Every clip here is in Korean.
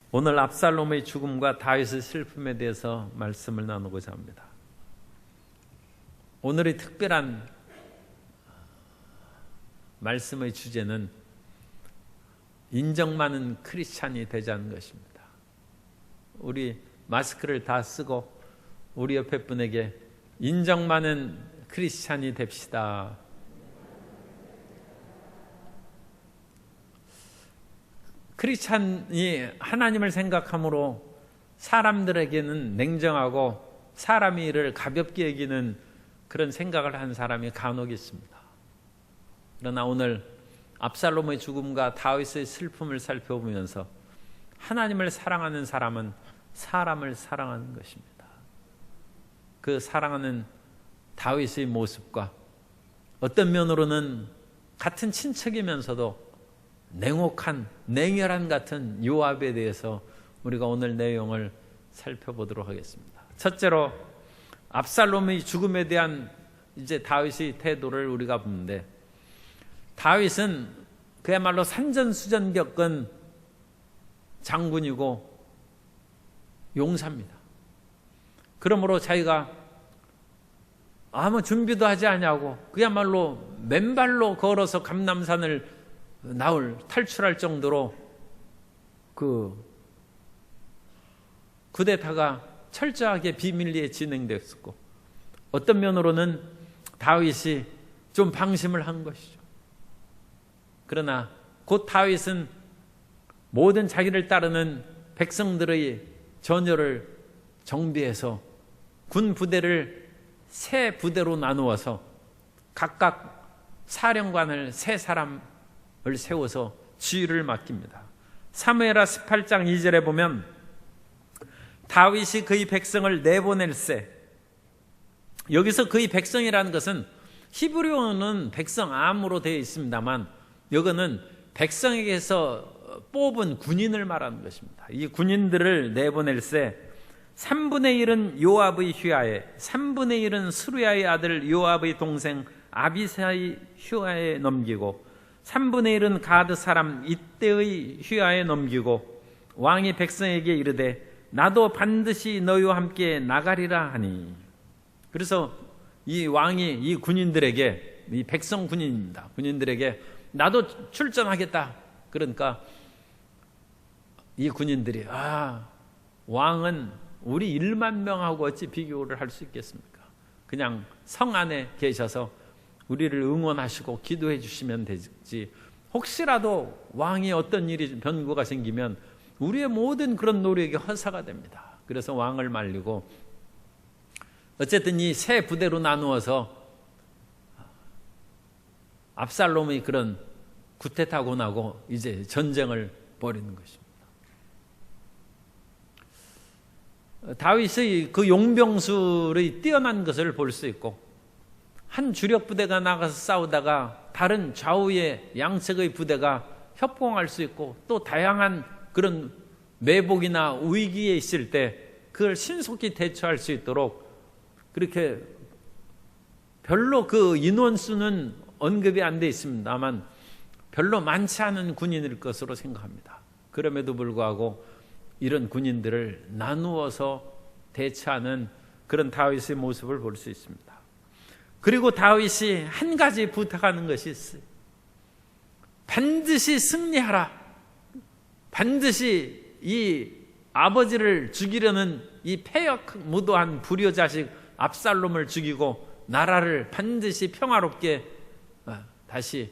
오늘 압살롬의 죽음과 다윗의 슬픔에 대해서 말씀을 나누고자 합니다. 오늘의 특별한 말씀의 주제는 인정 많은 크리스찬이 되자는 것입니다. 우리 마스크를 다 쓰고 우리 옆에 분에게 인정 많은 크리스찬이 됩시다. 크리스찬이 하나님을 생각함으로 사람들에게는 냉정하고 사람의 일을 가볍게 여기는 그런 생각을 한 사람이 간혹 있습니다. 그러나 오늘 압살롬의 죽음과 다윗의 슬픔을 살펴보면서 하나님을 사랑하는 사람은 사람을 사랑하는 것입니다. 그 사랑하는 다윗의 모습과 어떤 면으로는 같은 친척이면서도 냉혹한 냉혈한 같은 요압에 대해서 우리가 오늘 내용을 살펴보도록 하겠습니다. 첫째로 압살롬의 죽음에 대한 이제 다윗의 태도를 우리가 보는데, 다윗은 그야말로 산전수전 겪은 장군이고 용사입니다. 그러므로 자기가 아무 준비도 하지 않냐고 그야말로 맨발로 걸어서 감람산을 탈출할 정도로 그 쿠데타가 철저하게 비밀리에 진행됐었고, 어떤 면으로는 다윗이 좀 방심을 한 것이죠. 그러나 곧 다윗은 모든 자기를 따르는 백성들의 전열을 정비해서 군 부대를 세 부대로 나누어서 각각 사령관을 세 사람을 세워서 지휘를 맡깁니다. 사무엘하 18장 2절에 보면 다윗이 그의 백성을 내보낼세. 여기서 그의 백성이라는 것은 히브리어는 백성 암으로 되어 있습니다만 여기는 백성에게서 뽑은 군인을 말하는 것입니다. 이 군인들을 내보낼세. 3분의 1은 요압의 휘하에, 3분의 1은 스루야의 아들 요압의 동생 아비사의 휘하에 넘기고 3분의 1은 가드 사람 이때의 휘하에 넘기고, 왕이 백성에게 이르되 나도 반드시 너희와 함께 나가리라 하니. 그래서 이 왕이 이 군인들에게, 이 백성 군인입니다, 군인들에게 나도 출전하겠다. 그러니까 이 군인들이 왕은 우리 1만 명하고 어찌 비교를 할 수 있겠습니까? 그냥 성 안에 계셔서 우리를 응원하시고 기도해 주시면 되지, 혹시라도 왕이 어떤 일이 변고가 생기면 우리의 모든 그런 노력이 허사가 됩니다. 그래서 왕을 말리고 어쨌든 이 세 부대로 나누어서 압살롬의 그런 구태타고 나고 이제 전쟁을 벌이는 것입니다. 다윗의 그 용병술의 뛰어난 것을 볼 수 있고, 한 주력 부대가 나가서 싸우다가 다른 좌우의 양측의 부대가 협공할 수 있고, 또 다양한 그런 매복이나 위기에 있을 때 그걸 신속히 대처할 수 있도록 그렇게 별로 그 인원수는 언급이 안 돼 있습니다만 별로 많지 않은 군인일 것으로 생각합니다. 그럼에도 불구하고 이런 군인들을 나누어서 대처하는 그런 다윗의 모습을 볼 수 있습니다. 그리고 다윗이 한 가지 부탁하는 것이 있어요. 반드시 승리하라. 반드시 이 아버지를 죽이려는 이 패역무도한 불효자식 압살롬을 죽이고 나라를 반드시 평화롭게 다시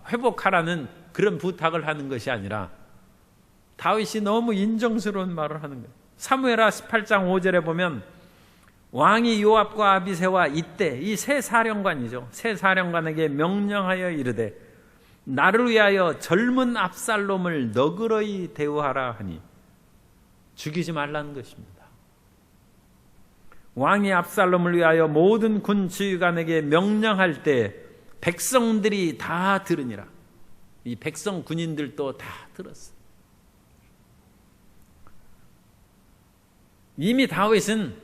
회복하라는 그런 부탁을 하는 것이 아니라, 다윗이 너무 인정스러운 말을 하는 거예요. 사무엘하 18장 5절에 보면 왕이 요압과 아비새와 이때, 이 세 사령관이죠, 세 사령관에게 명령하여 이르되 나를 위하여 젊은 압살롬을 너그러이 대우하라 하니, 죽이지 말라는 것입니다. 왕이 압살롬을 위하여 모든 군 지휘관에게 명령할 때 백성들이 다 들으니라. 이 백성 군인들도 다 들었어요. 이미 다윗은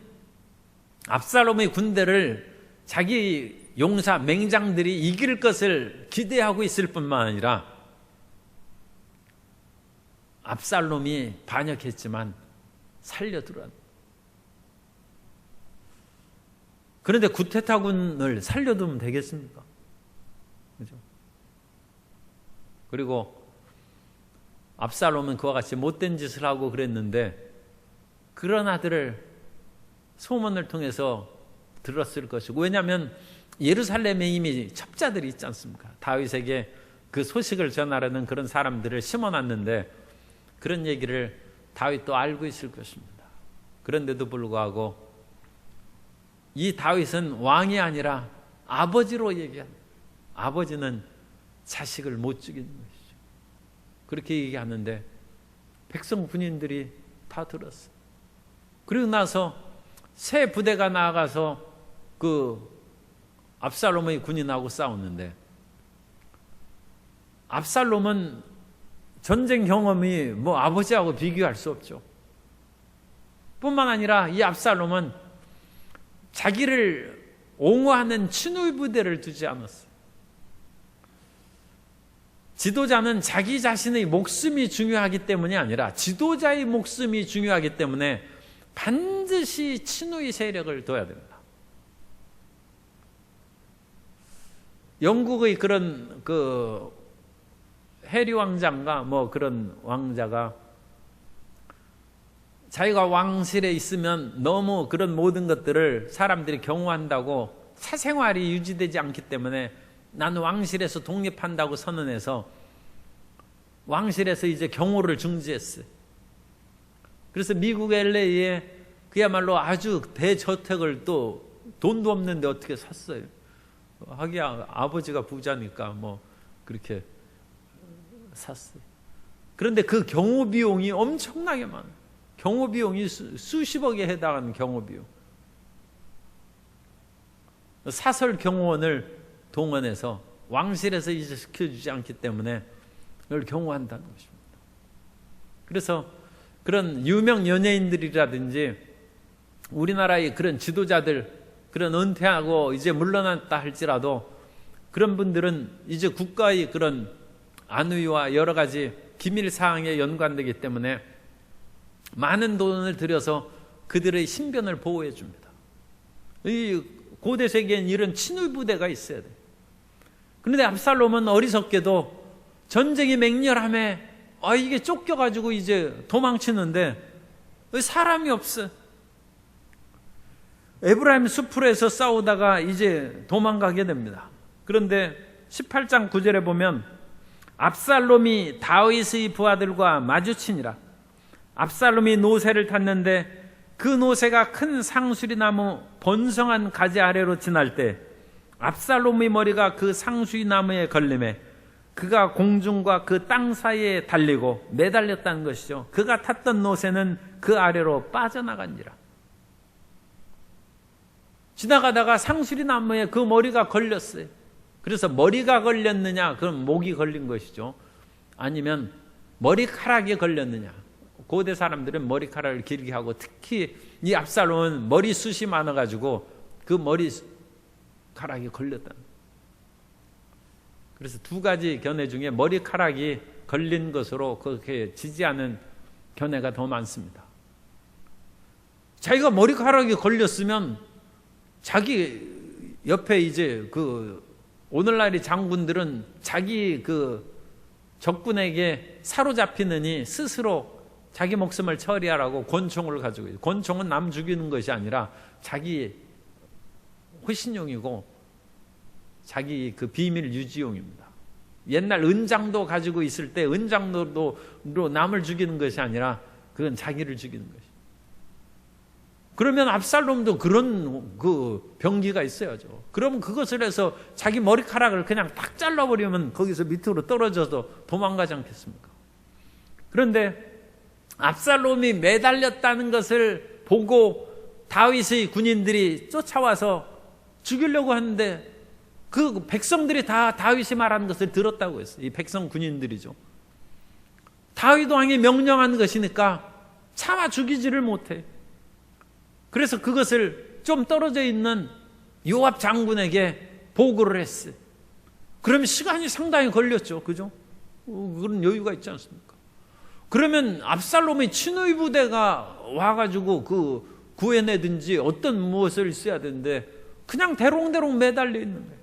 압살롬의 군대를 자기 용사 맹장들이 이길 것을 기대하고 있을 뿐만 아니라 압살롬이 반역했지만 살려두라. 그런데 구테타군을 살려두면 되겠습니까? 그죠? 그리고 압살롬은 그와 같이 못된 짓을 하고 그랬는데 그런 아들을 소문을 통해서 들었을 것이고, 왜냐하면 예루살렘에 이미 첩자들이 있지 않습니까? 다윗에게 그 소식을 전하려는 그런 사람들을 심어놨는데 그런 얘기를 다윗도 알고 있을 것입니다. 그런데도 불구하고 이 다윗은 왕이 아니라 아버지로 얘기합니다. 아버지는 자식을 못 죽이는 것이죠. 그렇게 얘기하는데 백성 군인들이 다 들었어요. 그리고 나서 새 부대가 나아가서 그 압살롬의 군인하고 싸웠는데, 압살롬은 전쟁 경험이 뭐 아버지하고 비교할 수 없죠. 뿐만 아니라 이 압살롬은 자기를 옹호하는 친위 부대를 두지 않았어요. 지도자는 자기 자신의 목숨이 중요하기 때문이 아니라 지도자의 목숨이 중요하기 때문에 반드시 친위 세력을 둬야 됩니다. 영국의 그런 그 해리 왕자인가 뭐 그런 왕자가 자기가 왕실에 있으면 너무 그런 모든 것들을 사람들이 경호한다고 사생활이 유지되지 않기 때문에 나는 왕실에서 독립한다고 선언해서 왕실에서 이제 경호를 중지했어요. 그래서 미국 LA에 그야말로 아주 대저택을 또 돈도 없는데 어떻게 샀어요. 하기야 아버지가 부자니까 뭐 그렇게 샀어요. 그런데 그 경호 비용이 엄청나게 많아요. 경호 비용이 수십억에 해당하는 경호 비용. 사설 경호원을 동원해서 왕실에서 이제 시켜주지 않기 때문에 그걸 경호한다는 것입니다. 그래서 그런 유명 연예인들이라든지 우리나라의 그런 지도자들, 그런 은퇴하고 이제 물러났다 할지라도 그런 분들은 이제 국가의 그런 안위와 여러 가지 기밀 사항에 연관되기 때문에 많은 돈을 들여서 그들의 신변을 보호해 줍니다. 이 고대 세계엔 이런 친위 부대가 있어야 돼요. 그런데 압살롬은 어리석게도 전쟁이 맹렬함에 이게 쫓겨가지고 이제 도망치는데 사람이 없어. 에브라임 숲으로에서 싸우다가 이제 도망가게 됩니다. 그런데 18장 9절에 보면 압살롬이 다윗의 부하들과 마주치니라. 압살롬이 노새를 탔는데 그 노새가 큰 상수리나무 번성한 가지 아래로 지날 때 압살롬의 머리가 그 상수리나무에 걸림에 그가 공중과 그 땅 사이에 달리고 매달렸다는 것이죠. 그가 탔던 노새는 그 아래로 빠져나간지라. 지나가다가 상수리나무에 그 머리가 걸렸어요. 그래서 머리가 걸렸느냐? 그럼 목이 걸린 것이죠. 아니면 머리카락이 걸렸느냐? 고대 사람들은 머리카락을 길게 하고 특히 이 압살롬은 머리숱이 많아가지고 그 머리카락이 걸렸다. 그래서 두 가지 견해 중에 머리카락이 걸린 것으로 그렇게 지지하는 견해가 더 많습니다. 자기가 머리카락이 걸렸으면 자기 옆에 이제 그 오늘날의 장군들은 자기 그 적군에게 사로잡히느니 스스로 자기 목숨을 처리하라고 권총을 가지고 있어요. 권총은 남 죽이는 것이 아니라 자기 호신용이고 자기 그 비밀 유지용입니다. 옛날 은장도 가지고 있을 때 은장도로 남을 죽이는 것이 아니라 그건 자기를 죽이는 것이죠. 그러면 압살롬도 그런 그 병기가 있어야죠. 그러면 그것을 해서 자기 머리카락을 그냥 딱 잘라버리면 거기서 밑으로 떨어져서 도망가지 않겠습니까? 그런데 압살롬이 매달렸다는 것을 보고 다윗의 군인들이 쫓아와서 죽이려고 하는데 그 백성들이 다 다윗이 말하는 것을 들었다고 했어요. 이 백성 군인들이죠. 다윗 왕이 명령한 것이니까 차마 죽이지를 못해. 그래서 그것을 좀 떨어져 있는 요압 장군에게 보고를 했어요. 그러면 시간이 상당히 걸렸죠. 그죠? 그런 여유가 있지 않습니까? 그러면 압살롬의 친위 부대가 와가지고 그 구해내든지 어떤 무엇을 써야 되는데 그냥 대롱대롱 매달려 있는 거예요.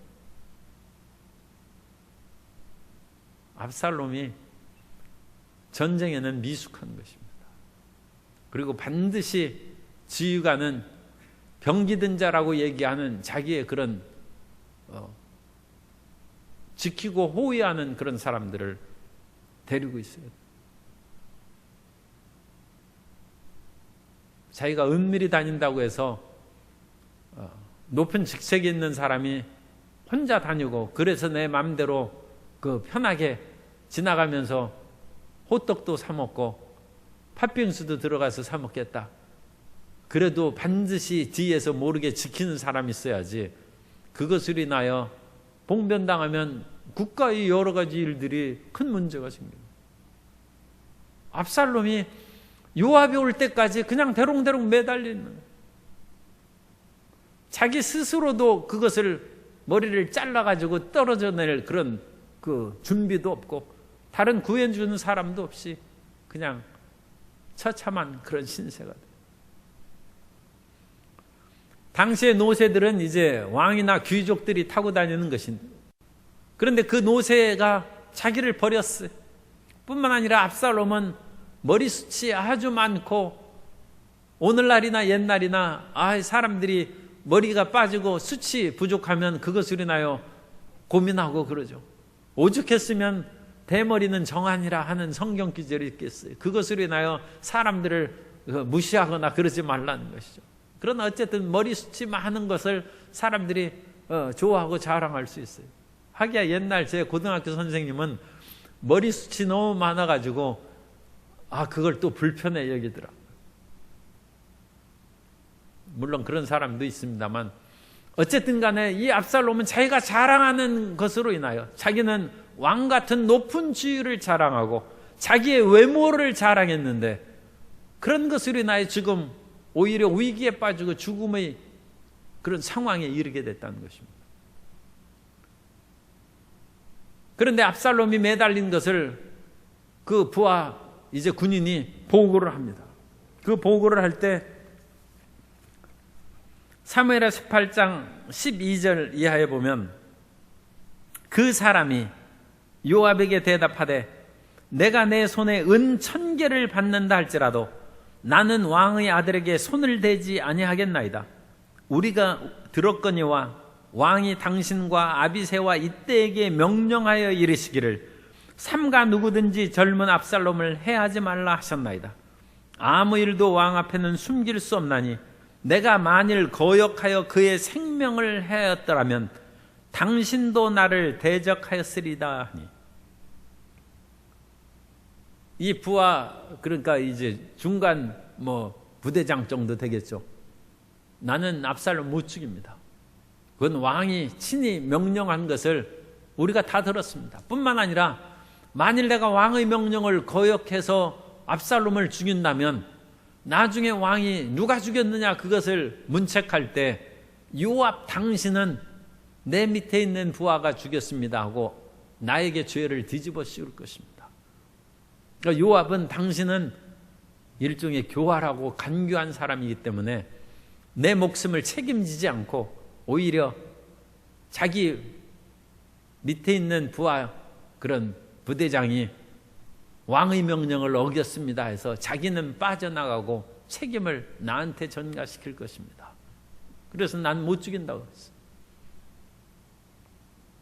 압살롬이 전쟁에는 미숙한 것입니다. 그리고 반드시 지휘관은 병기든 자라고 얘기하는 자기의 그런 지키고 호위하는 그런 사람들을 데리고 있어요. 자기가 은밀히 다닌다고 해서 높은 직책에 있는 사람이 혼자 다니고 그래서 내 마음대로 그 편하게 지나가면서 호떡도 사 먹고 팥빙수도 들어가서 사 먹겠다. 그래도 반드시 뒤에서 모르게 지키는 사람이 있어야지. 그것으로 인하여 봉변당하면 국가의 여러 가지 일들이 큰 문제가 생깁니다. 압살롬이 요압이 올 때까지 그냥 대롱대롱 매달리는 거예요. 자기 스스로도 그것을 머리를 잘라가지고 떨어져 낼 그런 그 준비도 없고 다른 구해주는 사람도 없이 그냥 처참한 그런 신세가 돼요. 당시의 노새들은 이제 왕이나 귀족들이 타고 다니는 것인데 그런데 그 노새가 자기를 버렸어요. 뿐만 아니라 압살롬은 머리숱이 아주 많고 오늘날이나 옛날이나 사람들이 머리가 빠지고 숱이 부족하면 그것으로 인하여 고민하고 그러죠. 오죽했으면 대머리는 정한이라 하는 성경 기절이 있겠어요. 그것으로 인하여 사람들을 무시하거나 그러지 말라는 것이죠. 그러나 어쨌든 머리숱이 많은 것을 사람들이 좋아하고 자랑할 수 있어요. 하기야 옛날 제 고등학교 선생님은 머리숱이 너무 많아가지고 그걸 또 불편해 여기더라고요. 물론 그런 사람도 있습니다만 어쨌든 간에 이 압살롬은 자기가 자랑하는 것으로 인하여 자기는 왕 같은 높은 지위를 자랑하고 자기의 외모를 자랑했는데 그런 것으로 인하여 지금 오히려 위기에 빠지고 죽음의 그런 상황에 이르게 됐다는 것입니다. 그런데 압살롬이 매달린 것을 그 부하 이제 군인이 보고를 합니다. 그 보고를 할 때 사무엘하 18장 12절 이하에 보면 그 사람이 요압에게 대답하되 내가 내 손에 은 1000개를 받는다 할지라도 나는 왕의 아들에게 손을 대지 아니하겠나이다. 우리가 들었거니와 왕이 당신과 아비새와 이때에게 명령하여 이르시기를 삼가 누구든지 젊은 압살롬을 해하지 말라 하셨나이다. 아무 일도 왕 앞에는 숨길 수 없나니 내가 만일 거역하여 그의 생명을 해하였더라면 당신도 나를 대적하였으리다 하니. 이 부하 그러니까 이제 중간 부대장 정도 되겠죠. 나는 압살롬 못 죽입니다. 그건 왕이 친히 명령한 것을 우리가 다 들었습니다. 뿐만 아니라 만일 내가 왕의 명령을 거역해서 압살롬을 죽인다면 나중에 왕이 누가 죽였느냐 그것을 문책할 때 요압 당신은 내 밑에 있는 부하가 죽였습니다 하고 나에게 죄를 뒤집어 씌울 것입니다. 그러니까 요압은 당신은 일종의 교활하고 간교한 사람이기 때문에 내 목숨을 책임지지 않고 오히려 자기 밑에 있는 부하 그런 부대장이 왕의 명령을 어겼습니다 해서 자기는 빠져나가고 책임을 나한테 전가시킬 것입니다. 그래서 난 못 죽인다고 했어요.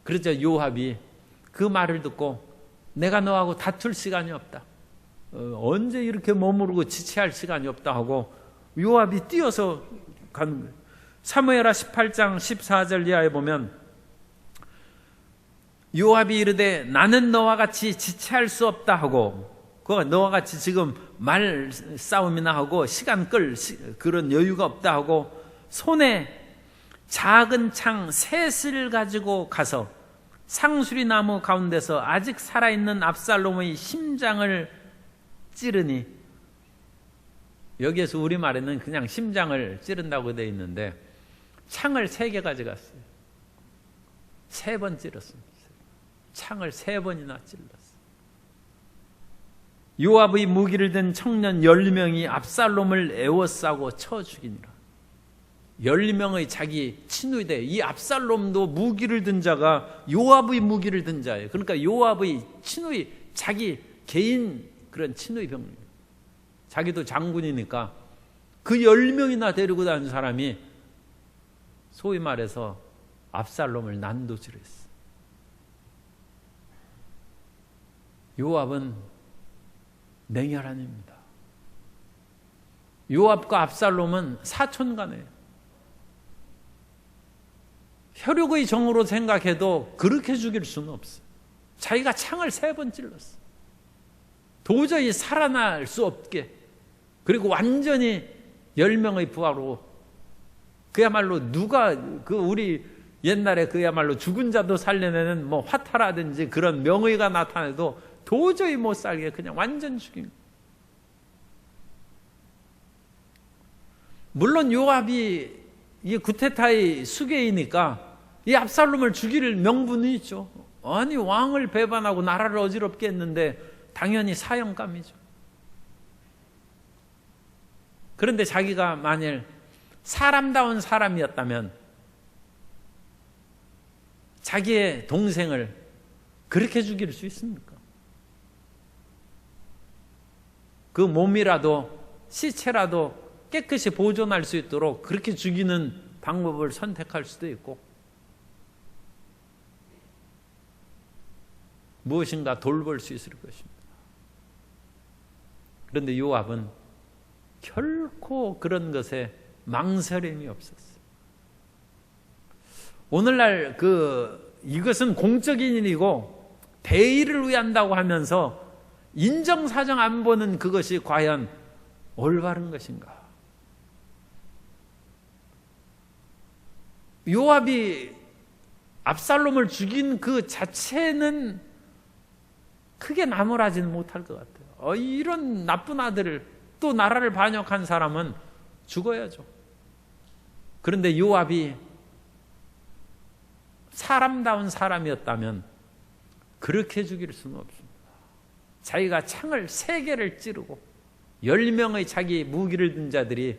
그러자 요압이 그 말을 듣고 내가 너하고 다툴 시간이 없다. 언제 이렇게 머무르고 지체할 시간이 없다 하고 요압이 뛰어서 가는 거예요. 사무엘하 18장 14절 이하에 보면 요압이 이르되 나는 너와 같이 지체할 수 없다 하고 너와 같이 지금 말 싸움이나 하고 시간 끌 그런 여유가 없다 하고 손에 작은 창 셋을 가지고 가서 상수리 나무 가운데서 아직 살아있는 압살롬의 심장을 찌르니, 여기에서 우리말에는 그냥 심장을 찌른다고 되어 있는데 창을 3개 가져갔어요. 3번 찔렀습니다. 창을 3번이나 찔렀어요. 요압의 무기를 든 청년 10명이 압살롬을 에워싸고 쳐 죽이니라. 10명의 자기 친위대, 이 압살롬도 무기를 든 자가 요압의 무기를 든 자예요. 그러니까 요압의 친위, 자기 개인 그런 친위 병력, 자기도 장군이니까 그 10명이나 데리고 다닌 사람이 소위 말해서 압살롬을 난도질했어. 요압은 맹렬한입니다. 요압과 압살롬은 사촌간이에요. 혈육의 정으로 생각해도 그렇게 죽일 수는 없어요. 자기가 창을 3번 찔렀어. 도저히 살아날 수 없게. 그리고 완전히 10명의 부하로, 그야말로 누가 우리 옛날에 그야말로 죽은 자도 살려내는 뭐 화타라든지 그런 명의가 나타나도 도저히 못 살게 그냥 완전 죽인. 물론 요압이 이 구테타의 수괴이니까 이 압살롬을 죽일 명분이 있죠. 아니 왕을 배반하고 나라를 어지럽게 했는데 당연히 사형감이죠. 그런데 자기가 만일 사람다운 사람이었다면 자기의 동생을 그렇게 죽일 수 있습니까? 그 몸이라도 시체라도 깨끗이 보존할 수 있도록 그렇게 죽이는 방법을 선택할 수도 있고, 무엇인가 돌볼 수 있을 것입니다. 그런데 요압은 결코 그런 것에 망설임이 없었어요. 오늘날 이것은 공적인 일이고 대의를 위한다고 하면서 인정사정 안 보는 그것이 과연 올바른 것인가? 요압이 압살롬을 죽인 그 자체는 크게 나무라지는 못할 것 같아요. 이런 나쁜 아들을, 또 나라를 반역한 사람은 죽어야죠. 그런데 요압이 사람다운 사람이었다면 그렇게 죽일 수는 없습니다. 자기가 창을 3개를 찌르고 10명의 자기 무기를 든 자들이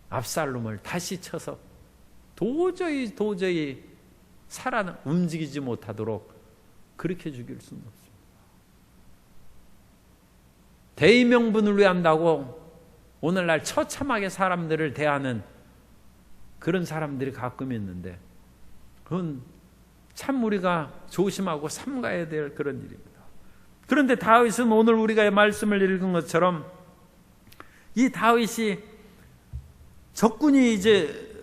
압살롬을 다시 쳐서 도저히 살아 움직이지 못하도록 그렇게 죽일 수는 없습니다. 대의 명분을 위한다고 오늘날 처참하게 사람들을 대하는 그런 사람들이 가끔 있는데, 그건 참 우리가 조심하고 삼가야 될 그런 일입니다. 그런데 다윗은 오늘 우리가 말씀을 읽은 것처럼 이 다윗이 적군이 이제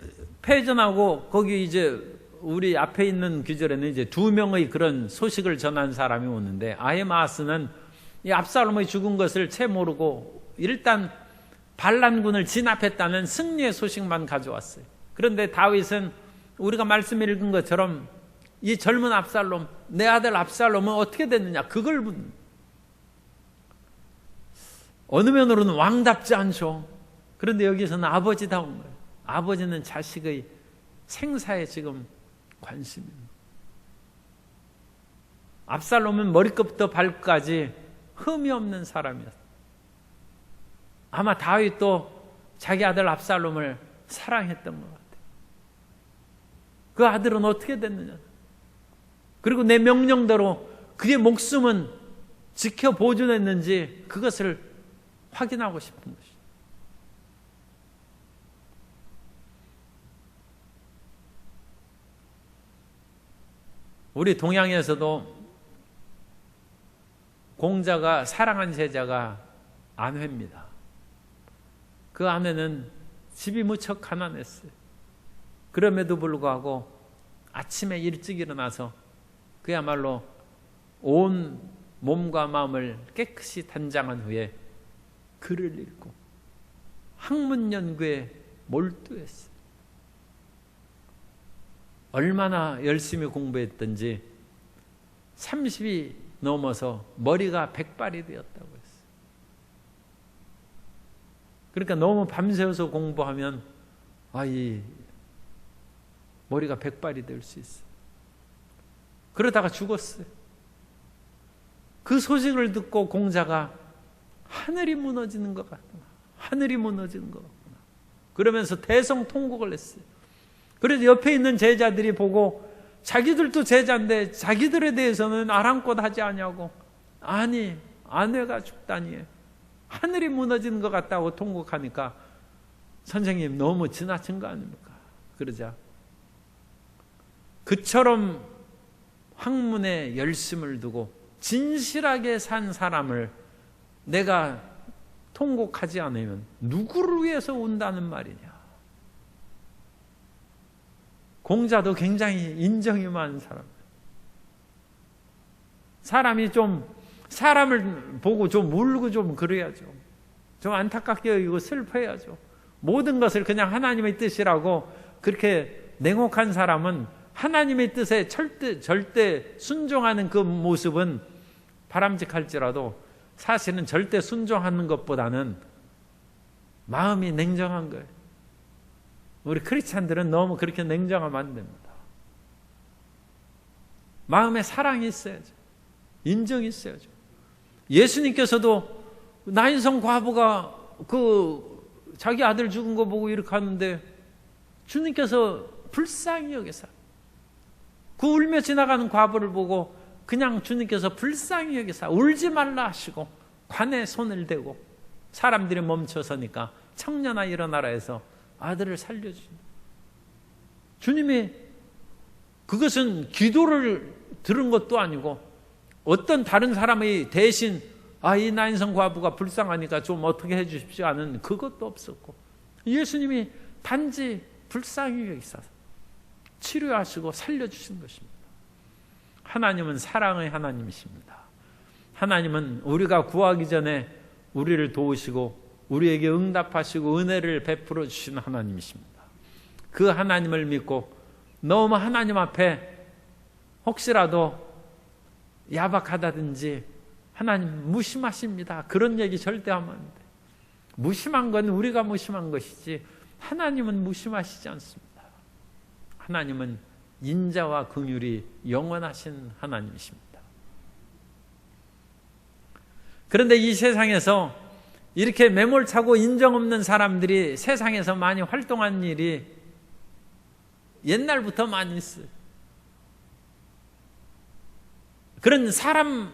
패전하고 거기 이제 우리 앞에 있는 구절에는 이제 2명의 그런 소식을 전한 사람이 오는데, 아히마아스는 이 압살롬의 죽은 것을 채 모르고 일단 반란군을 진압했다는 승리의 소식만 가져왔어요. 그런데 다윗은 우리가 말씀 읽은 것처럼 이 젊은 압살롬, 내 아들 압살롬은 어떻게 됐느냐, 그걸 묻는. 어느 면으로는 왕답지 않죠. 그런데 여기서는 아버지다운 거예요. 아버지는 자식의 생사에 지금 관심입니다. 압살롬은 머리끝부터 발까지 흠이 없는 사람이었어요. 아마 다윗도 자기 아들 압살롬을 사랑했던 것 같아요. 그 아들은 어떻게 됐느냐, 그리고 내 명령대로 그의 목숨은 지켜 보존했는지 그것을 확인하고 싶은 것이죠. 우리 동양에서도 공자가 사랑한 제자가 안회입니다. 그 아내는 집이 무척 가난했어요. 그럼에도 불구하고 아침에 일찍 일어나서 그야말로 온 몸과 마음을 깨끗이 단장한 후에 글을 읽고 학문 연구에 몰두했어요. 얼마나 열심히 공부했던지 30이 넘어서 머리가 백발이 되었다고 했어요. 그러니까 너무 밤새워서 공부하면 이 머리가 백발이 될 수 있어요. 그러다가 죽었어요. 그 소식을 듣고 공자가 하늘이 무너지는 것 같구나. 하늘이 무너지는 것 같구나. 그러면서 대성통곡을 했어요. 그래서 옆에 있는 제자들이 보고 자기들도 제자인데 자기들에 대해서는 아랑곳 하지 않냐고. 아니, 아내가 죽다니. 하늘이 무너지는 것 같다고 통곡하니까 선생님 너무 지나친 거 아닙니까? 그러자 그처럼 학문에 열심을 두고 진실하게 산 사람을 내가 통곡하지 않으면 누구를 위해서 운다는 말이냐. 공자도 굉장히 인정이 많은 사람. 사람이 좀 사람을 보고 좀 울고 좀 그래야죠. 좀 안타깝게 여기고 슬퍼해야죠. 모든 것을 그냥 하나님의 뜻이라고 그렇게 냉혹한 사람은 하나님의 뜻에 절대 순종하는 그 모습은 바람직할지라도 사실은 절대 순종하는 것보다는 마음이 냉정한 거예요. 우리 크리스찬들은 너무 그렇게 냉정하면 안 됩니다. 마음에 사랑이 있어야죠. 인정이 있어야죠. 예수님께서도 나인성 과부가 자기 아들 죽은 거 보고 이렇게 하는데 주님께서 불쌍히 여기사 그 울며 지나가는 과부를 보고 그냥 주님께서 불쌍히 여기사 울지 말라 하시고 관에 손을 대고 사람들이 멈춰서니까 청년아 일어나라 해서 아들을 살려주십니다. 주님이 그것은 기도를 들은 것도 아니고 어떤 다른 사람의 대신 이 나인성 과부가 불쌍하니까 좀 어떻게 해 주십시오 하는 그것도 없었고 예수님이 단지 불쌍히 여기셔서 치료하시고 살려주신 것입니다. 하나님은 사랑의 하나님이십니다. 하나님은 우리가 구하기 전에 우리를 도우시고 우리에게 응답하시고 은혜를 베풀어 주시는 하나님이십니다. 그 하나님을 믿고 너무 하나님 앞에 혹시라도 야박하다든지 하나님 무심하십니다. 그런 얘기 절대 하면 안 돼. 무심한 건 우리가 무심한 것이지 하나님은 무심하시지 않습니다. 하나님은 인자와 긍휼이 영원하신 하나님이십니다. 그런데 이 세상에서 이렇게 매몰차고 인정 없는 사람들이 세상에서 많이 활동한 일이 옛날부터 많이 있어요. 그런 사람의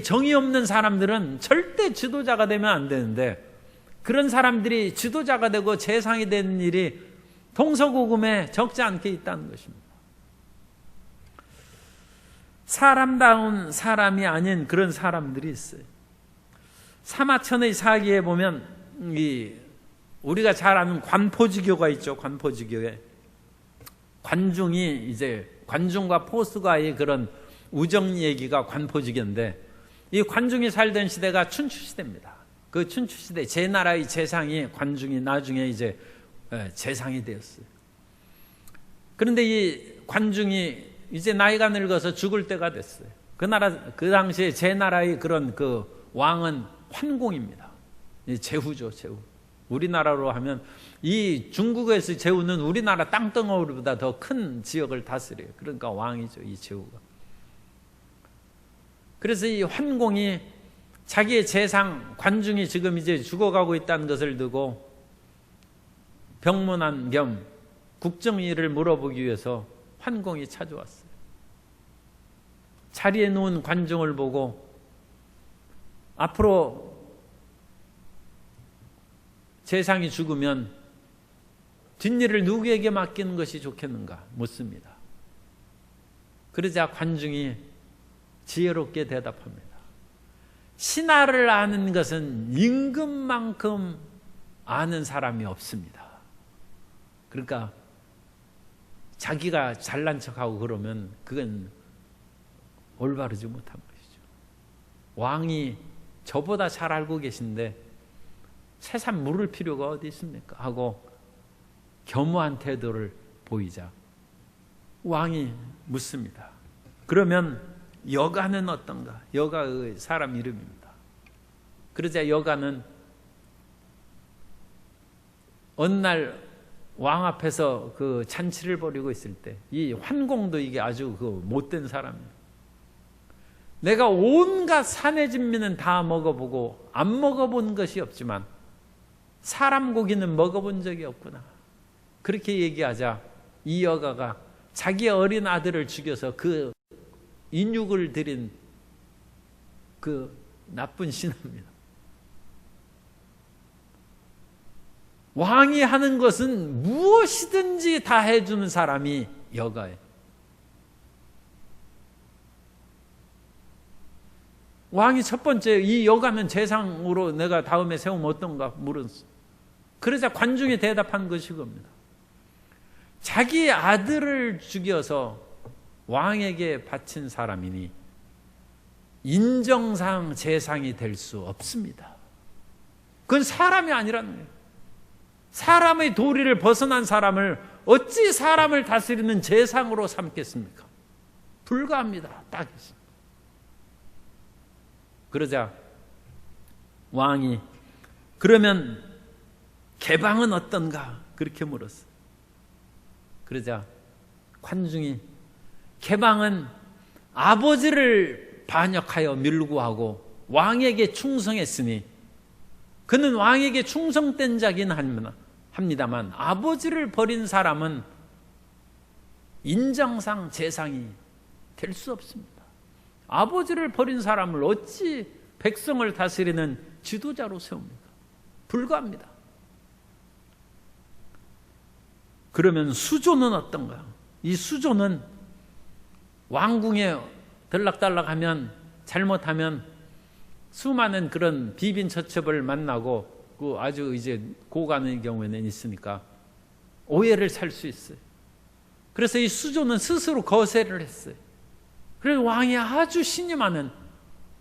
정의 없는 사람들은 절대 지도자가 되면 안 되는데 그런 사람들이 지도자가 되고 재상이 되는 일이 동서고금에 적지 않게 있다는 것입니다. 사람다운 사람이 아닌 그런 사람들이 있어요. 사마천의 사기에 보면 우리가 잘 아는 관포지교가 있죠. 관포지교에 관중이 이제 관중과 포수가의 그런 우정 얘기가 관포지교인데 이 관중이 살던 시대가 춘추시대입니다. 그 춘추시대 제나라의 재상이 관중이 나중에 이제 재상이 되었어요. 그런데 이 관중이 이제 나이가 늙어서 죽을 때가 됐어요. 그 당시에 제나라의 그런 그 왕은 환공입니다. 제후죠, 제후. 우리나라로 하면 이 중국에서 제후는 우리나라 땅덩어리보다 더 큰 지역을 다스려요. 그러니까 왕이죠, 이 제후가. 그래서 이 환공이 자기의 재상 관중이 지금 이제 죽어가고 있다는 것을 두고 병문안 겸 국정일을 물어보기 위해서 환공이 찾아왔어요. 자리에 누운 관중을 보고 앞으로 재상이 죽으면 뒷일을 누구에게 맡기는 것이 좋겠는가 묻습니다. 그러자 관중이 지혜롭게 대답합니다. 신하를 아는 것은 임금만큼 아는 사람이 없습니다. 그러니까 자기가 잘난 척하고 그러면 그건 올바르지 못한 것이죠. 왕이 저보다 잘 알고 계신데 새삼 물을 필요가 어디 있습니까? 하고 겸허한 태도를 보이자 왕이 묻습니다. 그러면 여가는 어떤가? 여가의 사람 이름입니다. 그러자 여가는 어느 날 왕 앞에서 그 잔치를 벌이고 있을 때 이 환공도 이게 아주 그 못된 사람이에요. 내가 온갖 산의 진미는 다 먹어보고 안 먹어본 것이 없지만 사람 고기는 먹어본 적이 없구나. 그렇게 얘기하자 이 여가가 자기 어린 아들을 죽여서 그 인육을 드린 그 나쁜 신하입니다. 왕이 하는 것은 무엇이든지 다 해주는 사람이 여가예요. 왕이 첫 번째 이 여가는 재상으로 내가 다음에 세우면 어떤가 물었어. 그러자 관중이 대답한 것이 겁니다. 자기 아들을 죽여서 왕에게 바친 사람이니 인정상 재상이 될 수 없습니다. 그건 사람이 아니라는 거예요. 사람의 도리를 벗어난 사람을 어찌 사람을 다스리는 재상으로 삼겠습니까? 불가합니다. 딱 있습니다. 그러자 왕이 그러면 개방은 어떤가? 그렇게 물었어요. 그러자 관중이 개방은 아버지를 반역하여 밀고하고 왕에게 충성했으니 그는 왕에게 충성된 자긴 합니다만 아버지를 버린 사람은 인정상 재상이 될 수 없습니다. 아버지를 버린 사람을 어찌 백성을 다스리는 지도자로 세웁니까? 불가합니다. 그러면 수조는 어떤가? 이 수조는 왕궁에 들락달락하면 잘못하면 수많은 그런 비빈처첩을 만나고 그 아주 이제 고가는 경우에는 있으니까 오해를 살 수 있어요. 그래서 이 수조는 스스로 거세를 했어요. 그래서 왕이 아주 신임하는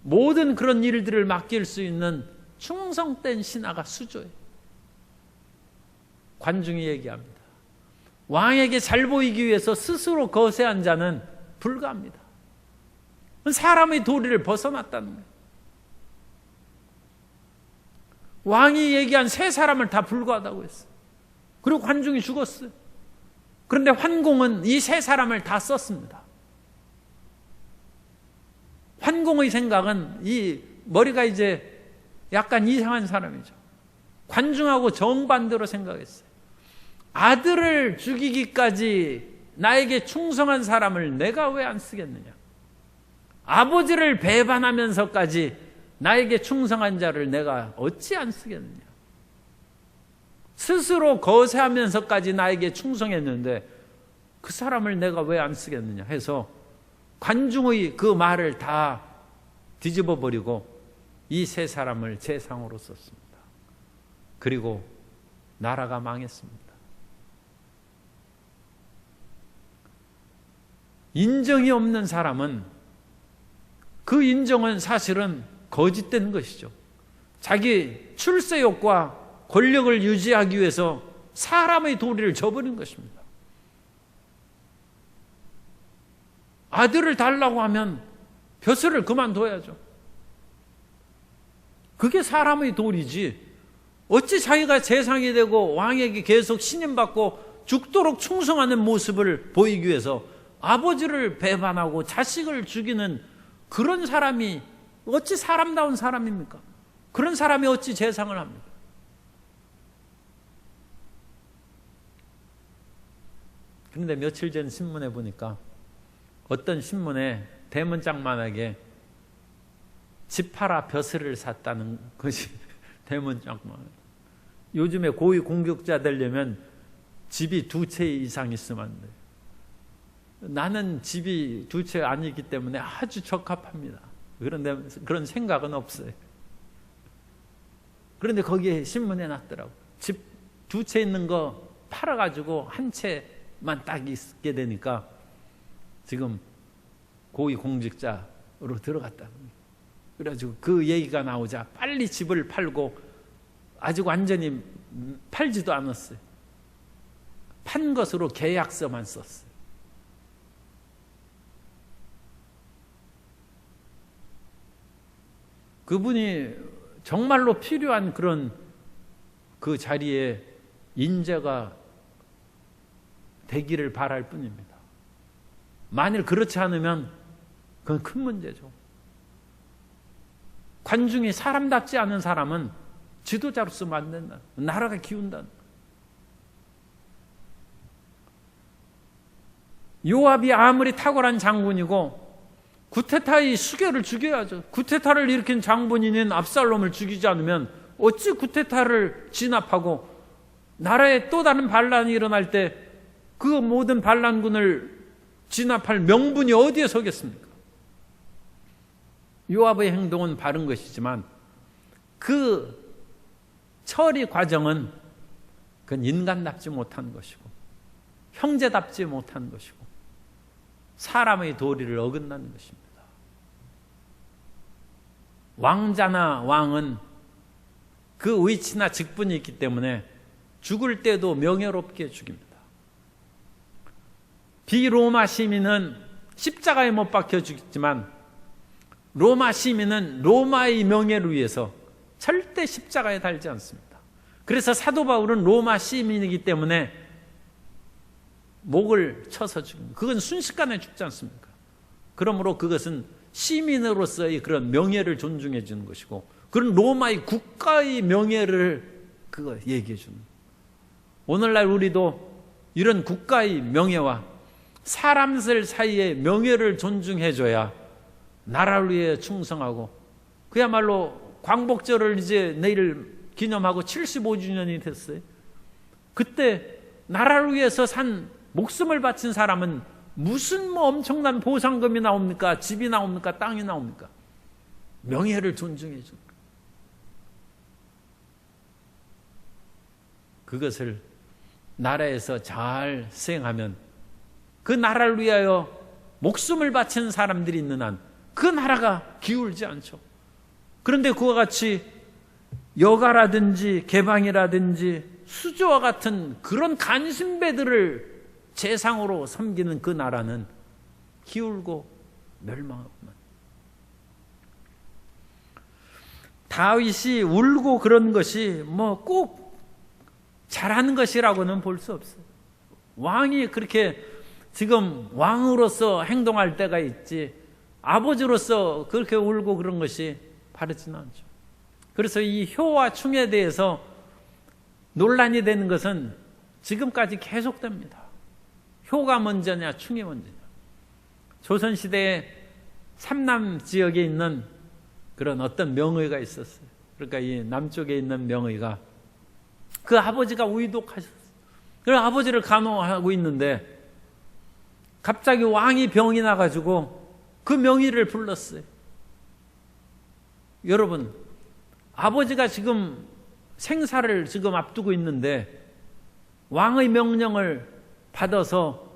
모든 그런 일들을 맡길 수 있는 충성된 신하가 수조예요. 관중이 얘기합니다. 왕에게 잘 보이기 위해서 스스로 거세한 자는 불가합니다. 사람의 도리를 벗어났다는 거예요. 왕이 얘기한 세 사람을 다 불구하다고 했어요. 그리고 관중이 죽었어요. 그런데 환공은 이 세 사람을 다 썼습니다. 환공의 생각은 이 머리가 이제 약간 이상한 사람이죠. 관중하고 정반대로 생각했어요. 아들을 죽이기까지 나에게 충성한 사람을 내가 왜 안 쓰겠느냐? 아버지를 배반하면서까지 나에게 충성한 자를 내가 어찌 안 쓰겠느냐? 스스로 거세하면서까지 나에게 충성했는데 그 사람을 내가 왜 안 쓰겠느냐 해서 관중의 그 말을 다 뒤집어 버리고 이 세 사람을 재상으로 썼습니다. 그리고 나라가 망했습니다. 인정이 없는 사람은 그 인정은 사실은 거짓된 것이죠. 자기 출세욕과 권력을 유지하기 위해서 사람의 도리를 저버린 것입니다. 아들을 달라고 하면 벼슬을 그만둬야죠. 그게 사람의 도리지. 어찌 자기가 재상이 되고 왕에게 계속 신임받고 죽도록 충성하는 모습을 보이기 위해서 아버지를 배반하고 자식을 죽이는 그런 사람이 어찌 사람다운 사람입니까? 그런 사람이 어찌 재상을 합니까? 그런데 며칠 전 신문에 보니까 어떤 신문에 대문짝만하게 집 팔아 벼슬을 샀다는 것이 대문짝만. 요즘에 고위 공직자 되려면 집이 2채 이상 있으면 안 돼요. 나는 집이 2채 아니기 때문에 아주 적합합니다. 그런데 그런 생각은 없어요. 그런데 거기에 신문에 났더라고. 집 2채 있는 거 팔아가지고 1채만 딱 있게 되니까 지금 고위 공직자로 들어갔다는 거예요. 그래가지고 그 얘기가 나오자 빨리 집을 팔고 아직 완전히 팔지도 않았어요. 판 것으로 계약서만 썼어요. 그분이 정말로 필요한 그런 그 자리에 인재가 되기를 바랄 뿐입니다. 만일 그렇지 않으면 그건 큰 문제죠. 관중이 사람답지 않은 사람은 지도자로서 안 된다. 나라가 기운다. 요압이 아무리 탁월한 장군이고 구테타의 수교를 죽여야죠. 구테타를 일으킨 장본인인 압살롬을 죽이지 않으면 어찌 구테타를 진압하고 나라에 또 다른 반란이 일어날 때 그 모든 반란군을 진압할 명분이 어디에 서겠습니까? 요압의 행동은 바른 것이지만 그 처리 과정은 그건 인간답지 못한 것이고 형제답지 못한 것이고 사람의 도리를 어긋나는 것입니다. 왕자나 왕은 그 위치나 직분이 있기 때문에 죽을 때도 명예롭게 죽입니다. 비로마 시민은 십자가에 못 박혀 죽지만 로마 시민은 로마의 명예를 위해서 절대 십자가에 달지 않습니다. 그래서 사도 바울은 로마 시민이기 때문에 목을 쳐서 죽입니다. 그건 순식간에 죽지 않습니까? 그러므로 그것은 시민으로서의 그런 명예를 존중해 주는 것이고 그런 로마의 국가의 명예를 그거 얘기해 주는 거예요. 오늘날 우리도 이런 국가의 명예와 사람들 사이의 명예를 존중해 줘야 나라를 위해 충성하고 그야말로 광복절을 이제 내일 기념하고 75주년이 됐어요. 그때 나라를 위해서 산 목숨을 바친 사람은 무슨 뭐 엄청난 보상금이 나옵니까? 집이 나옵니까? 땅이 나옵니까? 명예를 존중해 줍니다. 그것을 나라에서 잘 수행하면 그 나라를 위하여 목숨을 바친 사람들이 있는 한 그 나라가 기울지 않죠. 그런데 그와 같이 여가라든지 개방이라든지 수조와 같은 그런 간신배들을 재상으로 섬기는 그 나라는 기울고 멸망하구만. 다윗이 울고 그런 것이 뭐 꼭 잘하는 것이라고는 볼 수 없어요. 왕이 그렇게 지금 왕으로서 행동할 때가 있지 아버지로서 그렇게 울고 그런 것이 바르지는 않죠. 그래서 이 효와 충에 대해서 논란이 되는 것은 지금까지 계속됩니다. 효가 먼저냐 충이 먼저냐. 조선시대에 삼남 지역에 있는 그런 어떤 명의가 있었어요. 그러니까 이 남쪽에 있는 명의가 그 아버지가 위독하셨어요. 그래서 아버지를 간호하고 있는데 갑자기 왕이 병이 나가지고 그 명의를 불렀어요. 여러분, 아버지가 지금 생사를 지금 앞두고 있는데 왕의 명령을 받아서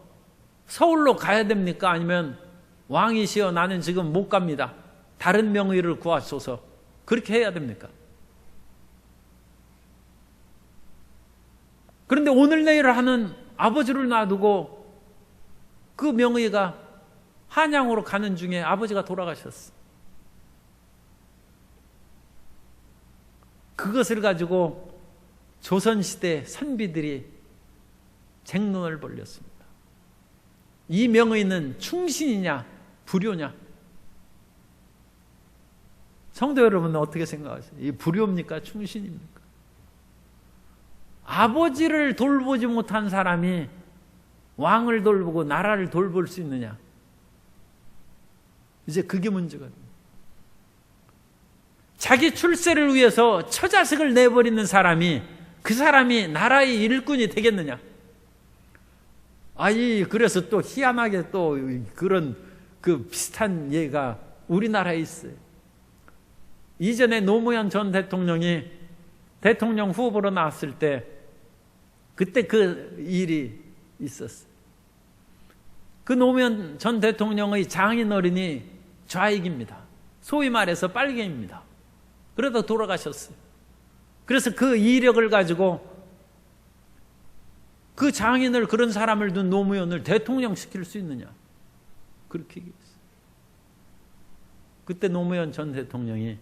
서울로 가야 됩니까? 아니면 왕이시여 나는 지금 못 갑니다. 다른 명의를 구하소서. 그렇게 해야 됩니까? 그런데 오늘 내일 하는 아버지를 놔두고 그 명의가 한양으로 가는 중에 아버지가 돌아가셨어. 그것을 가지고 조선시대 선비들이 쟁론을 벌였습니다. 이 명의는 충신이냐 불효냐? 성도 여러분은 어떻게 생각하세요? 이 불효입니까? 충신입니까? 아버지를 돌보지 못한 사람이 왕을 돌보고 나라를 돌볼 수 있느냐? 이제 그게 문제가 됩니다. 자기 출세를 위해서 처자식을 내버리는 사람이 그 사람이 나라의 일꾼이 되겠느냐? 그래서 또 희한하게 또 그런 그 비슷한 예가 우리나라에 있어요. 이전에 노무현 전 대통령이 대통령 후보로 나왔을 때 그때 그 일이 있었어요. 그 노무현 전 대통령의 장인어른이 좌익입니다. 소위 말해서 빨갱입니다. 그러다 돌아가셨어요. 그래서 그 이력을 가지고 그 장인을 그런 사람을 둔 노무현을 대통령 시킬 수 있느냐? 그렇게 얘기했어요. 그때 노무현 전 대통령이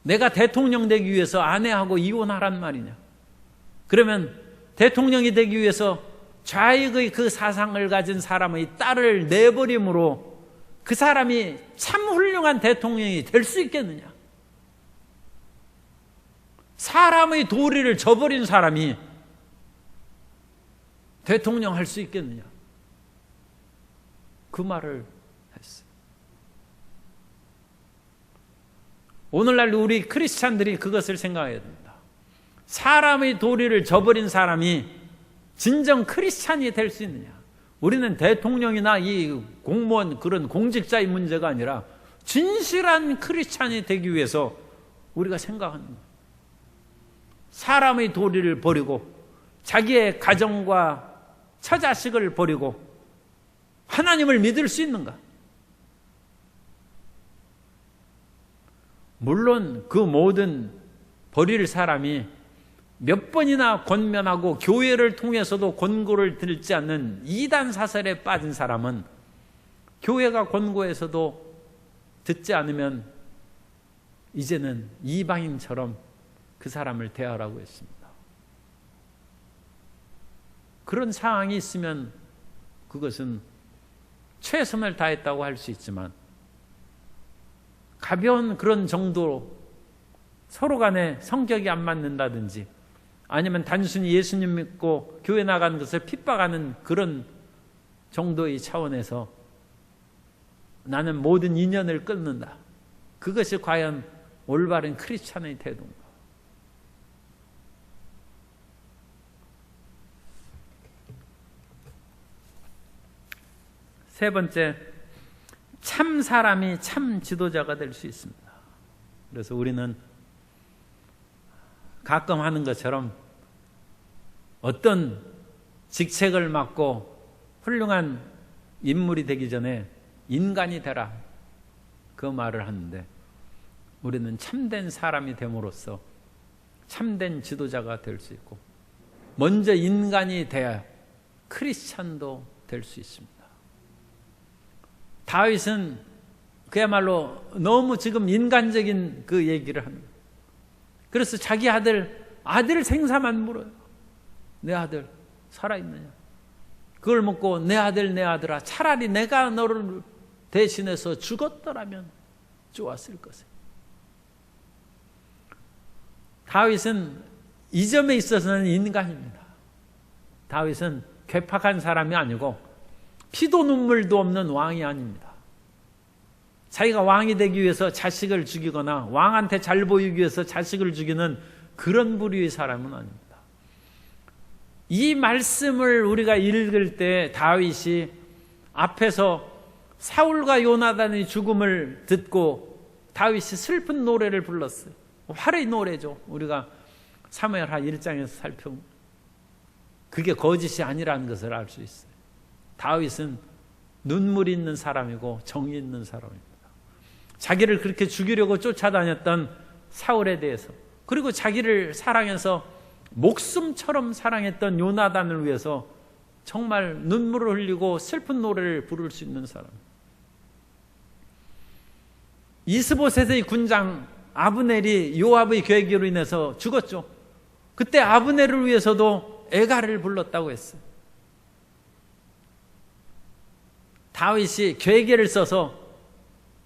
내가 대통령 되기 위해서 아내하고 이혼하란 말이냐? 그러면 대통령이 되기 위해서 좌익의 그 사상을 가진 사람의 딸을 내버림으로 그 사람이 참 훌륭한 대통령이 될 수 있겠느냐? 사람의 도리를 저버린 사람이 대통령 할 수 있겠느냐? 그 말을 했어요. 오늘날 우리 크리스찬들이 그것을 생각해야 됩니다. 사람의 도리를 저버린 사람이 진정 크리스찬이 될 수 있느냐? 우리는 대통령이나 이 공무원 그런 공직자의 문제가 아니라 진실한 크리스찬이 되기 위해서 우리가 생각하는 거예요. 사람의 도리를 버리고 자기의 가정과 처자식을 버리고 하나님을 믿을 수 있는가? 물론 그 모든 버릴 사람이 몇 번이나 권면하고 교회를 통해서도 권고를 들지 않는 이단 사설에 빠진 사람은 교회가 권고해서도 듣지 않으면 이제는 이방인처럼 그 사람을 대하라고 했습니다. 그런 상황이 있으면 그것은 최선을 다했다고 할 수 있지만 가벼운 그런 정도로 서로 간에 성격이 안 맞는다든지 아니면 단순히 예수님 믿고 교회 나가는 것을 핍박하는 그런 정도의 차원에서 나는 모든 인연을 끊는다. 그것이 과연 올바른 크리스찬의 태도인가? 세 번째, 참 사람이 참 지도자가 될 수 있습니다. 그래서 우리는 가끔 하는 것처럼 어떤 직책을 맡고 훌륭한 인물이 되기 전에 인간이 되라, 그 말을 하는데 우리는 참된 사람이 됨으로써 참된 지도자가 될 수 있고 먼저 인간이 돼야 크리스찬도 될 수 있습니다. 다윗은 그야말로 너무 지금 인간적인 그 얘기를 합니다. 그래서 자기 아들 생사만 물어요. 내 아들 살아있느냐? 그걸 묻고 내 아들아, 차라리 내가 너를 대신해서 죽었더라면 좋았을 것을. 다윗은 이 점에 있어서는 인간입니다. 다윗은 괴팍한 사람이 아니고 피도 눈물도 없는 왕이 아닙니다. 자기가 왕이 되기 위해서 자식을 죽이거나 왕한테 잘 보이기 위해서 자식을 죽이는 그런 부류의 사람은 아닙니다. 이 말씀을 우리가 읽을 때 다윗이 앞에서 사울과 요나단의 죽음을 듣고 다윗이 슬픈 노래를 불렀어요. 활의 노래죠. 우리가 사무엘하 1장에서 살펴보면 그게 거짓이 아니라는 것을 알 수 있어요. 다윗은 눈물이 있는 사람이고 정이 있는 사람입니다. 자기를 그렇게 죽이려고 쫓아다녔던 사울에 대해서, 그리고 자기를 사랑해서 목숨처럼 사랑했던 요나단을 위해서 정말 눈물을 흘리고 슬픈 노래를 부를 수 있는 사람. 이스보셋의 군장 아브넬이 요압의 계획으로 인해서 죽었죠. 그때 아브넬을 위해서도 애가를 불렀다고 했어요. 다윗이 계획을 써서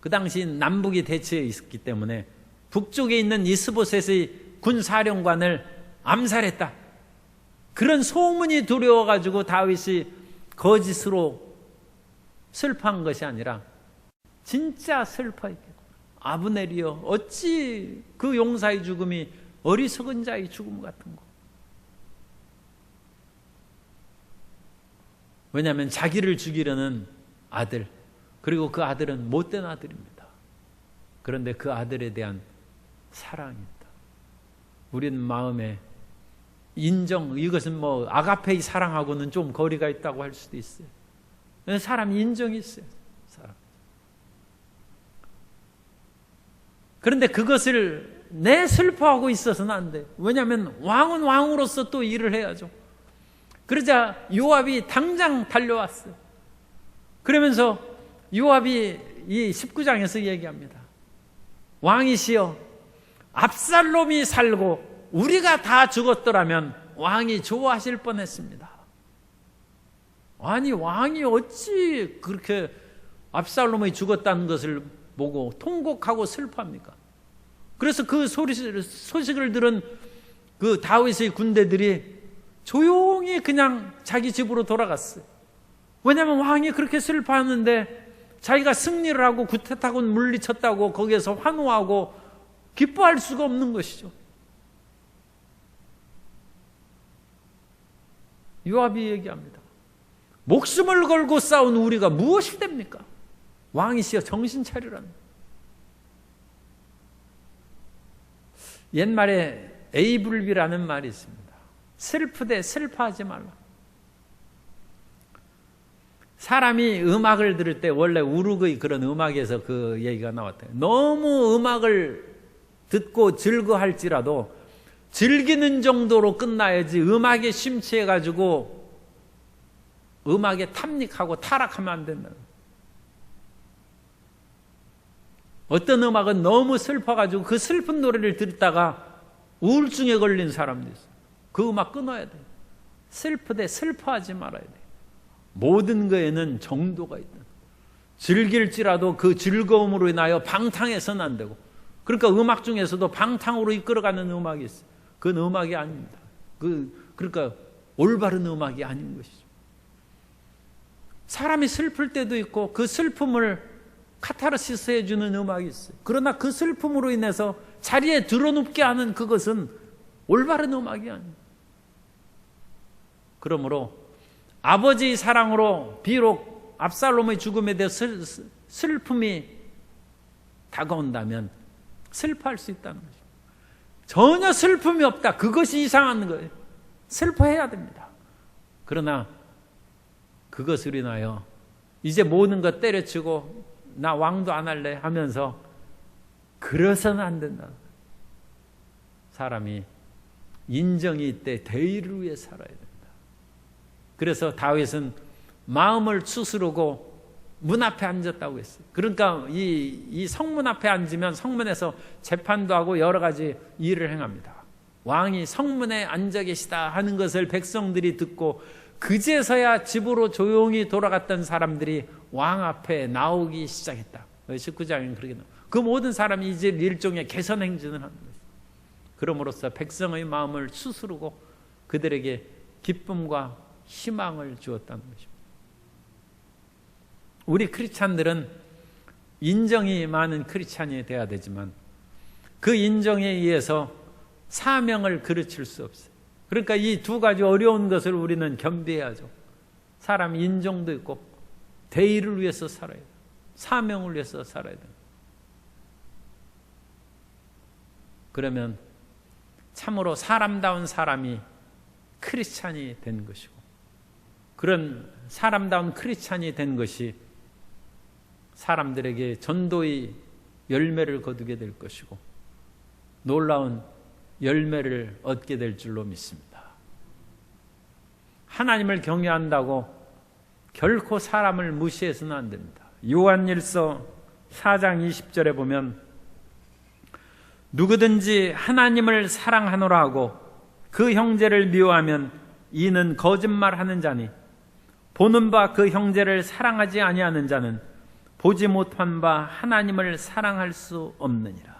그 당시 남북이 대치해 있었기 때문에 북쪽에 있는 이스보셋의 군사령관을 암살했다. 그런 소문이 두려워가지고 다윗이 거짓으로 슬퍼한 것이 아니라 진짜 슬퍼했겠다. 아브넬이여, 어찌 그 용사의 죽음이 어리석은 자의 죽음 같은 거. 왜냐하면 자기를 죽이려는 아들, 그리고 그 아들은 못된 아들입니다. 그런데 그 아들에 대한 사랑입니다. 우리는 마음에 인정, 이것은 뭐 아가페의 사랑하고는 좀 거리가 있다고 할 수도 있어요. 사람이 인정이 있어요. 사람. 그런데 그것을 내 슬퍼하고 있어서는 안 돼요. 왜냐하면 왕은 왕으로서 또 일을 해야죠. 그러자 요압이 당장 달려왔어요. 그러면서 요압이 이 19장에서 얘기합니다. 왕이시여, 압살롬이 살고 우리가 다 죽었더라면 왕이 좋아하실 뻔했습니다. 아니, 왕이 어찌 그렇게 압살롬이 죽었다는 것을 보고 통곡하고 슬퍼합니까? 그래서 그 소식을 들은 그 다윗의 군대들이 조용히 그냥 자기 집으로 돌아갔어요. 왜냐하면 왕이 그렇게 슬퍼하는데 자기가 승리를 하고 구태타군 물리쳤다고 거기에서 환호하고 기뻐할 수가 없는 것이죠. 요압이 얘기합니다. 목숨을 걸고 싸운 우리가 무엇이 됩니까? 왕이시여 정신 차리라는. 옛말에 에이블비라는 말이 있습니다. 슬프되 슬퍼하지 말라. 사람이 음악을 들을 때 원래 우르그의 그런 음악에서 그 얘기가 나왔대요. 너무 음악을 듣고 즐거할지라도 즐기는 정도로 끝나야지 음악에 심취해가지고 음악에 탐닉하고 타락하면 안 된다. 어떤 음악은 너무 슬퍼가지고 그 슬픈 노래를 듣다가 우울증에 걸린 사람도 있어요. 그 음악 끊어야 돼요. 슬프되 슬퍼하지 말아야 돼요. 모든 거에는 정도가 있다. 즐길지라도 그 즐거움으로 인하여 방탕해서는 안 되고, 그러니까 음악 중에서도 방탕으로 이끌어가는 음악이 있어요. 그건 음악이 아닙니다. 그러니까 올바른 음악이 아닌 것이죠. 사람이 슬플 때도 있고 그 슬픔을 카타르시스 해주는 음악이 있어요. 그러나 그 슬픔으로 인해서 자리에 드러눕게 하는 그것은 올바른 음악이 아닙니다. 그러므로 아버지의 사랑으로 비록 압살롬의 죽음에 대해 슬픔이 다가온다면 슬퍼할 수 있다는 거죠. 전혀 슬픔이 없다. 그것이 이상한 거예요. 슬퍼해야 됩니다. 그러나 그것을 인하여 이제 모든 것 때려치고 나 왕도 안 할래 하면서 그래서는 안 된다. 사람이 인정이 있되 대의를 위해 살아야 된다. 그래서 다윗은 마음을 추스르고 문 앞에 앉았다고 했어요. 그러니까 이 성문 앞에 앉으면 성문에서 재판도 하고 여러 가지 일을 행합니다. 왕이 성문에 앉아 계시다 하는 것을 백성들이 듣고 그제서야 집으로 조용히 돌아갔던 사람들이 왕 앞에 나오기 시작했다. 19장에는 그렇게 나와요. 그 모든 사람이 이제 일종의 개선 행진을 하는 거예요. 그럼으로써 백성의 마음을 추스르고 그들에게 기쁨과 희망을 주었다는 것입니다. 우리 크리스찬들은 인정이 많은 크리스찬이 되어야 되지만 그 인정에 의해서 사명을 그르칠 수 없어요. 그러니까 이 두 가지 어려운 것을 우리는 겸비해야죠. 사람 인정도 있고 대의를 위해서 살아야 돼요. 사명을 위해서 살아야 돼요. 그러면 참으로 사람다운 사람이 크리스찬이 된 것이고, 그런 사람다운 크리스찬이 된 것이 사람들에게 전도의 열매를 거두게 될 것이고 놀라운 열매를 얻게 될 줄로 믿습니다. 하나님을 경외한다고 결코 사람을 무시해서는 안 됩니다. 요한일서 4장 20절에 보면 누구든지 하나님을 사랑하노라 하고 그 형제를 미워하면 이는 거짓말하는 자니 보는 바 그 형제를 사랑하지 아니하는 자는 보지 못한 바 하나님을 사랑할 수 없느니라.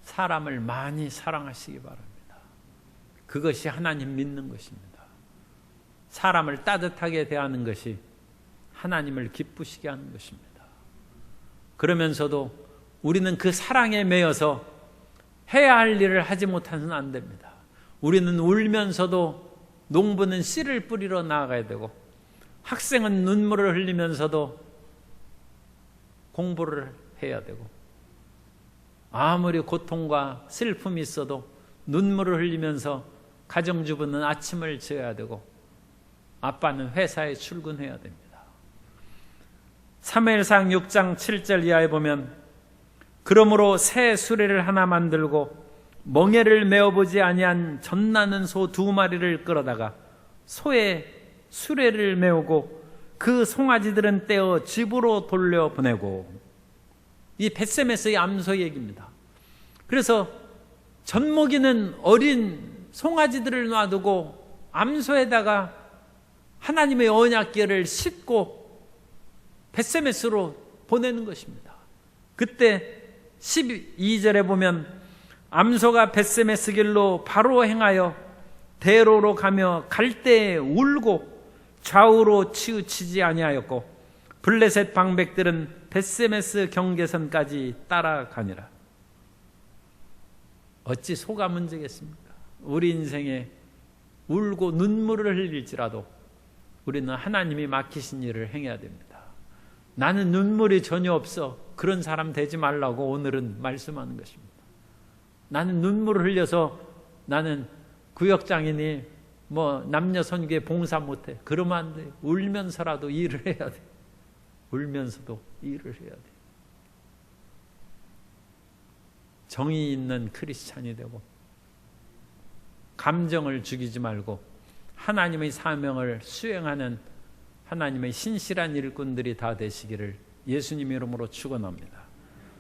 사람을 많이 사랑하시기 바랍니다. 그것이 하나님 믿는 것입니다. 사람을 따뜻하게 대하는 것이 하나님을 기쁘시게 하는 것입니다. 그러면서도 우리는 그 사랑에 매여서 해야 할 일을 하지 못해서는 안 됩니다. 우리는 울면서도 농부는 씨를 뿌리러 나아가야 되고 학생은 눈물을 흘리면서도 공부를 해야 되고 아무리 고통과 슬픔이 있어도 눈물을 흘리면서 가정주부는 아침을 지어야 되고 아빠는 회사에 출근해야 됩니다. 사무엘상 6장 7절 이하에 보면 그러므로 새 수레를 하나 만들고 멍에를 메어보지 아니한 젖나는 소 2마리를 끌어다가 소에 수레를 메우고 그 송아지들은 떼어 집으로 돌려보내고, 이 벳세메스의 암소 얘기입니다. 그래서 젖먹이는 어린 송아지들을 놔두고 암소에다가 하나님의 언약궤를 싣고 벳세메스로 보내는 것입니다. 그때 12절에 보면 암소가 벳세메스 길로 바로 행하여 대로로 가며 갈 때에 울고 좌우로 치우치지 아니하였고 블레셋 방백들은 벳세메스 경계선까지 따라가니라. 어찌 소가 문제겠습니까? 우리 인생에 울고 눈물을 흘릴지라도 우리는 하나님이 맡기신 일을 행해야 됩니다. 나는 눈물이 전혀 없어. 그런 사람 되지 말라고 오늘은 말씀하는 것입니다. 나는 눈물을 흘려서 나는 구역장이니 남녀 선교에 봉사 못해. 그러면 안 돼. 울면서라도 일을 해야 돼. 울면서도 일을 해야 돼. 정의 있는 크리스찬이 되고 감정을 죽이지 말고 하나님의 사명을 수행하는 하나님의 신실한 일꾼들이 다 되시기를 예수님 이름으로 축원합니다.